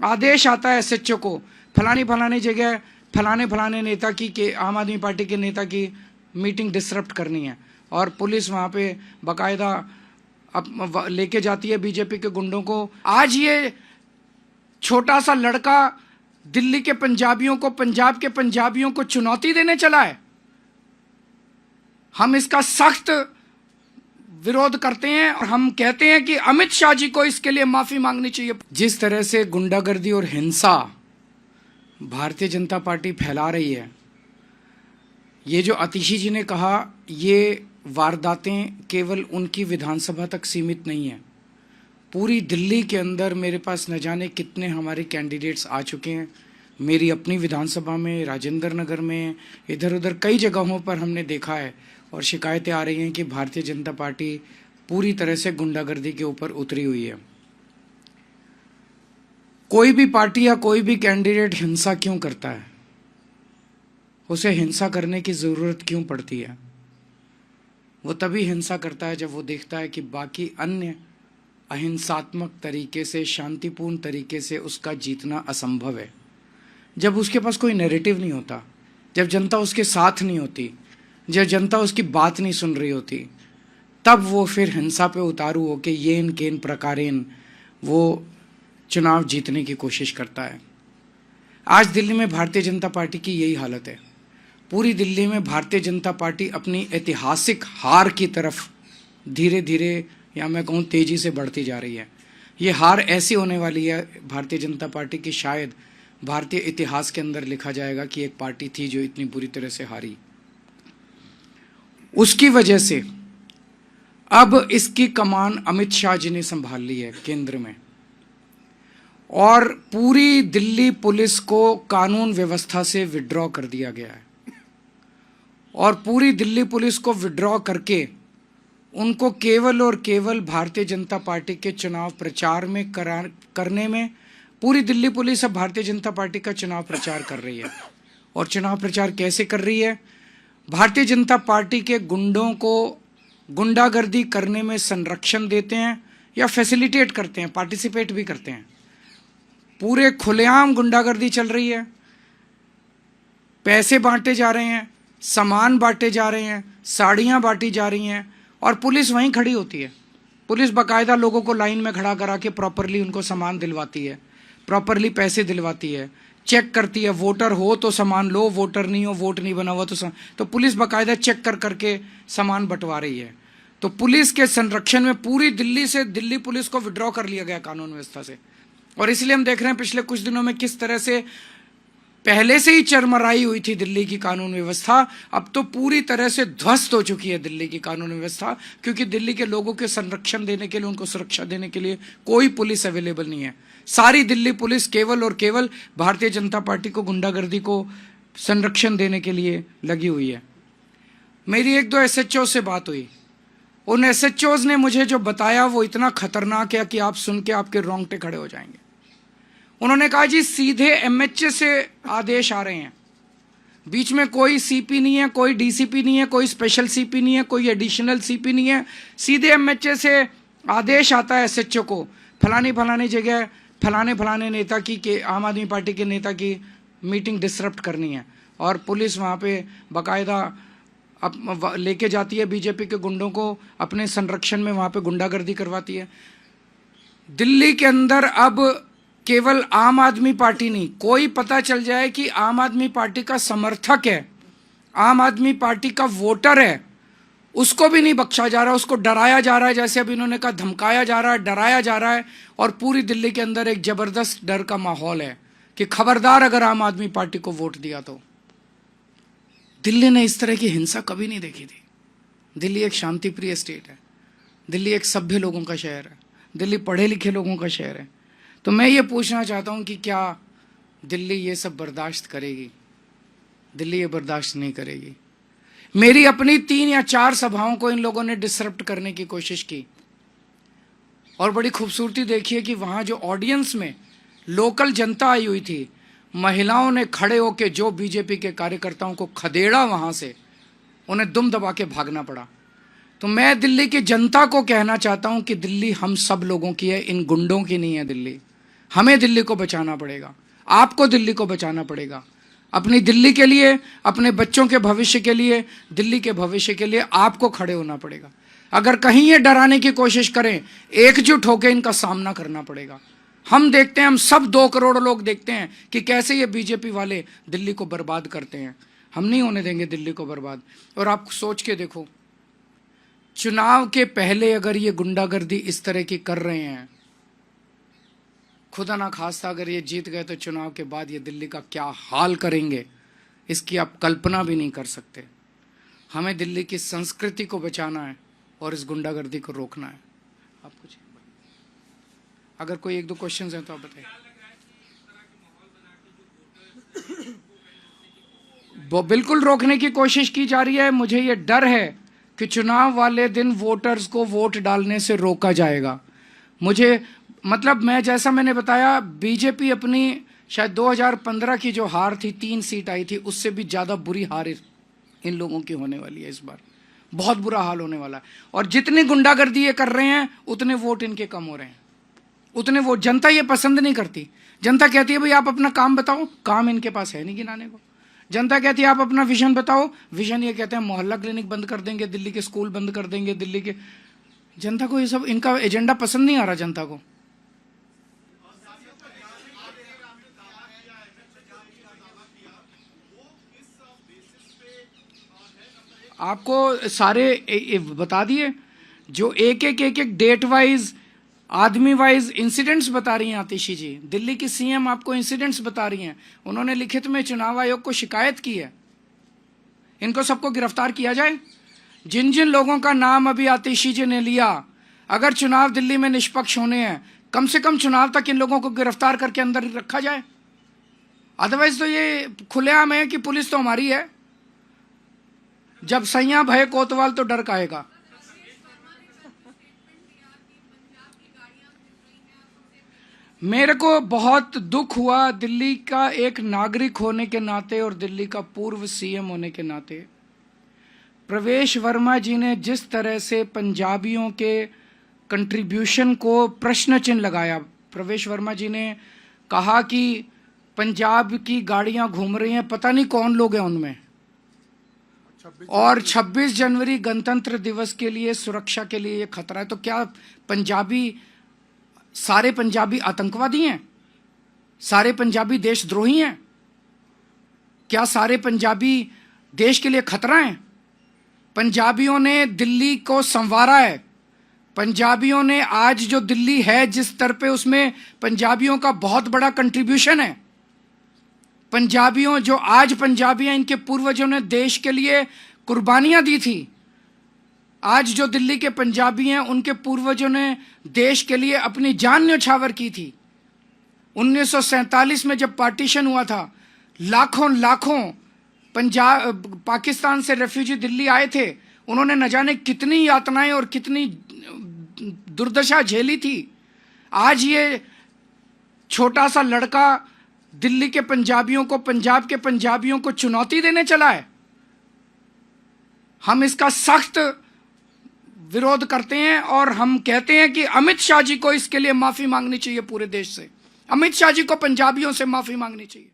आदेश आता है एसएचओ को फलानी फलानी जगह फलाने फलाने नेता की के आम आदमी पार्टी के नेता की मीटिंग डिसरप्ट करनी है, और पुलिस वहाँ पे बाकायदा लेके जाती है बीजेपी के गुंडों को। आज ये छोटा सा लड़का दिल्ली के पंजाबियों को, पंजाब के पंजाबियों को चुनौती देने चला है। हम इसका सख्त विरोध करते हैं और हम कहते हैं कि अमित शाह जी को इसके लिए माफी मांगनी चाहिए। जिस तरह से गुंडागर्दी और हिंसा भारतीय जनता पार्टी फैला रही है, ये जो आतिशी जी ने कहा, ये वारदातें केवल उनकी विधानसभा तक सीमित नहीं है। पूरी दिल्ली के अंदर मेरे पास न जाने कितने हमारे कैंडिडेट्स आ चुके हैं। मेरी अपनी विधानसभा में, राजेंद्र नगर में, इधर उधर कई जगहों पर हमने देखा है और शिकायतें आ रही हैं कि भारतीय जनता पार्टी पूरी तरह से गुंडागर्दी के ऊपर उतरी हुई है। कोई भी पार्टी या कोई भी कैंडिडेट हिंसा क्यों करता है? उसे हिंसा करने की ज़रूरत क्यों पड़ती है? वो तभी हिंसा करता है जब वो देखता है कि बाकी अन्य अहिंसात्मक तरीके से, शांतिपूर्ण तरीके से उसका जीतना असंभव है। जब उसके पास कोई नैरेटिव नहीं होता, जब जनता उसके साथ नहीं होती, जब जनता उसकी बात नहीं सुन रही होती, तब वो फिर हिंसा पे उतारू होके येन केन प्रकारेन वो चुनाव जीतने की कोशिश करता है। आज दिल्ली में भारतीय जनता पार्टी की यही हालत है। पूरी दिल्ली में भारतीय जनता पार्टी अपनी ऐतिहासिक हार की तरफ धीरे धीरे, या मैं कहूँ तेजी से बढ़ती जा रही है। ये हार ऐसी होने वाली है भारतीय जनता पार्टी की, शायद भारतीय इतिहास के अंदर लिखा जाएगा कि एक पार्टी थी जो इतनी बुरी तरह से हारी। उसकी वजह से अब इसकी कमान अमित शाह जी ने संभाल ली है केंद्र में, और पूरी दिल्ली पुलिस को कानून व्यवस्था से विड्रॉ कर दिया गया है। और पूरी दिल्ली पुलिस को विड्रॉ करके उनको केवल और केवल भारतीय जनता पार्टी के चुनाव प्रचार में करने में, पूरी दिल्ली पुलिस अब भारतीय जनता पार्टी का चुनाव प्रचार कर रही है। और चुनाव प्रचार कैसे कर रही है? भारतीय जनता पार्टी के गुंडों को गुंडागर्दी करने में संरक्षण देते हैं या फैसिलिटेट करते हैं, पार्टिसिपेट भी करते हैं। पूरे खुलेआम गुंडागर्दी चल रही है, पैसे बांटे जा रहे हैं, सामान बांटे जा रहे हैं, साड़ियाँ बांटी जा रही हैं, और पुलिस वहीं खड़ी होती है। पुलिस बाकायदा लोगों को लाइन में खड़ा करा के प्रॉपरली उनको सामान दिलवाती है, प्रॉपरली पैसे दिलवाती है, चेक करती है। वोटर हो तो सामान लो, वोटर नहीं हो, वोट नहीं बना हुआ तो पुलिस बाकायदा चेक कर करके सामान बंटवा रही है। तो पुलिस के संरक्षण में पूरी दिल्ली से दिल्ली पुलिस को विड्रॉ कर लिया गया कानून व्यवस्था से। और इसलिए हम देख रहे हैं पिछले कुछ दिनों में किस तरह से पहले से ही चरमराई हुई थी दिल्ली की कानून व्यवस्था, अब तो पूरी तरह से ध्वस्त हो चुकी है दिल्ली की कानून व्यवस्था, क्योंकि दिल्ली के लोगों के संरक्षण देने के लिए, उनको सुरक्षा देने के लिए कोई पुलिस अवेलेबल नहीं है। सारी दिल्ली पुलिस केवल और केवल भारतीय जनता पार्टी को, गुंडागर्दी को संरक्षण देने के लिए लगी हुई है। मेरी एक दो एसएचओ से बात हुई, उन एसएचओज ने मुझे जो बताया वो इतना खतरनाक है कि आप सुन के आपके रोंगटे खड़े हो जाएंगे। उन्होंने कहा जी सीधे एमएचए से आदेश आ रहे हैं, बीच में कोई सीपी नहीं है, कोई डीसीपी नहीं है, कोई स्पेशल सीपी नहीं है, कोई एडिशनल सीपी नहीं है, सीधे एमएचए से आदेश आता है एसएचओ को फलानी फलानी जगह फलाने फलाने नेता की के आम आदमी पार्टी के नेता की मीटिंग डिसरप्ट करनी है, और पुलिस वहाँ पे बाकायदा लेके जाती है बीजेपी के गुंडों को, अपने संरक्षण में वहाँ पे गुंडागर्दी करवाती है। दिल्ली के अंदर अब केवल आम आदमी पार्टी नहीं, कोई पता चल जाए कि आम आदमी पार्टी का समर्थक है, आम आदमी पार्टी का वोटर है, उसको भी नहीं बख्शा जा रहा, उसको डराया जा रहा है। जैसे अभी इन्होंने कहा धमकाया जा रहा है, डराया जा रहा है, और पूरी दिल्ली के अंदर एक जबरदस्त डर का माहौल है कि खबरदार अगर आम आदमी पार्टी को वोट दिया तो। दिल्ली ने इस तरह की हिंसा कभी नहीं देखी थी। दिल्ली एक शांतिप्रिय स्टेट है, दिल्ली एक सभ्य लोगों का शहर है, दिल्ली पढ़े लिखे लोगों का शहर है। तो मैं ये पूछना चाहता हूँ कि क्या दिल्ली ये सब बर्दाश्त करेगी? दिल्ली ये बर्दाश्त नहीं करेगी। मेरी अपनी 3 या 4 सभाओं को इन लोगों ने डिसरप्ट करने की कोशिश की, और बड़ी खूबसूरती देखिए कि वहाँ जो ऑडियंस में लोकल जनता आई हुई थी, महिलाओं ने खड़े होकर जो बीजेपी के कार्यकर्ताओं को खदेड़ा, वहाँ से उन्हें दुम दबा के भागना पड़ा। तो मैं दिल्ली की जनता को कहना चाहता हूँ कि दिल्ली हम सब लोगों की है, इन गुंडों की नहीं है दिल्ली। हमें दिल्ली को बचाना पड़ेगा, आपको दिल्ली को बचाना पड़ेगा। अपनी दिल्ली के लिए, अपने बच्चों के भविष्य के लिए, दिल्ली के भविष्य के लिए आपको खड़े होना पड़ेगा। अगर कहीं ये डराने की कोशिश करें, एकजुट होकर इनका सामना करना पड़ेगा। हम देखते हैं, हम सब 2 करोड़ लोग देखते हैं कि कैसे ये बीजेपी वाले दिल्ली को बर्बाद करते हैं। हम नहीं होने देंगे दिल्ली को बर्बाद। और आप सोच के देखो, चुनाव के पहले अगर ये गुंडागर्दी इस तरह की कर रहे हैं, खुदा ना खास्ता अगर ये जीत गए तो चुनाव के बाद ये दिल्ली का क्या हाल करेंगे, इसकी आप कल्पना भी नहीं कर सकते। हमें दिल्ली की संस्कृति को बचाना है और इस गुंडागर्दी को रोकना है। आप कुछ अगर कोई 1-2 क्वेश्चंस हैं तो आप बताइए। बिल्कुल रोकने की कोशिश की जा रही है। मुझे ये डर है कि चुनाव वाले दिन वोटर्स को वोट डालने से रोका जाएगा। मुझे मतलब मैंने बताया, बीजेपी अपनी शायद 2015 की जो हार थी, 3 सीट आई थी, उससे भी ज़्यादा बुरी हार इन लोगों की होने वाली है। इस बार बहुत बुरा हाल होने वाला है। और जितनी गुंडागर्दी ये कर रहे हैं उतने वोट इनके कम हो रहे हैं, उतने वोट। जनता ये पसंद नहीं करती। जनता कहती है भाई आप अपना काम बताओ, काम इनके पास है नहीं गिनाने को। जनता कहती है आप अपना विजन बताओ, विजन ये कहते हैं मोहल्ला क्लिनिक बंद कर देंगे, दिल्ली के स्कूल बंद कर देंगे, दिल्ली के। जनता को ये सब, इनका एजेंडा पसंद नहीं आ रहा जनता को। आपको सारे बता दिए, जो एक डेट वाइज, आदमी वाइज इंसिडेंट्स बता रही हैं आतिशी जी। दिल्ली की सीएम आपको इंसिडेंट्स बता रही हैं। उन्होंने लिखित में चुनाव आयोग को शिकायत की है। इनको सबको गिरफ्तार किया जाए। जिन जिन लोगों का नाम अभी आतिशी जी ने लिया, अगर चुनाव दिल्ली में निष्पक्ष होने हैं, कम से कम चुनाव तक इन लोगों को गिरफ्तार करके अंदर रखा जाए। अदरवाइज तो ये खुलेआम है कि पुलिस तो हमारी है। जब सैया भय कोतवाल तो डर काहेगा। मेरे को बहुत दुख हुआ दिल्ली का एक नागरिक होने के नाते और दिल्ली का पूर्व सीएम होने के नाते। प्रवेश वर्मा जी ने जिस तरह से पंजाबियों के कंट्रीब्यूशन को प्रश्न चिन्ह लगाया। प्रवेश वर्मा जी ने कहा कि पंजाब की गाड़ियां घूम रही हैं, पता नहीं कौन लोग हैं उनमें, और 26 जनवरी गणतंत्र दिवस के लिए सुरक्षा के लिए ये खतरा है। तो क्या सारे पंजाबी आतंकवादी हैं? सारे पंजाबी देशद्रोही हैं? क्या सारे पंजाबी देश के लिए खतरा हैं? पंजाबियों ने दिल्ली को संवारा है। पंजाबियों ने आज जो दिल्ली है जिस स्तर पे, उसमें पंजाबियों का बहुत बड़ा कंट्रीब्यूशन है। पंजाबियों जो आज पंजाबी हैं, इनके पूर्वजों ने देश के लिए कुर्बानियां दी थी। आज जो दिल्ली के पंजाबी हैं, उनके पूर्वजों ने देश के लिए अपनी जान न्यौछावर की थी। 1947 में जब पार्टीशन हुआ था, लाखों पाकिस्तान से रेफ्यूजी दिल्ली आए थे। उन्होंने न जाने कितनी यातनाएं और कितनी दुर्दशा झेली थी। आज ये छोटा सा लड़का दिल्ली के पंजाबियों को, पंजाब के पंजाबियों को चुनौती देने चला है। हम इसका सख्त विरोध करते हैं और हम कहते हैं कि अमित शाह जी को इसके लिए माफी मांगनी चाहिए पूरे देश से। अमित शाह जी को पंजाबियों से माफी मांगनी चाहिए।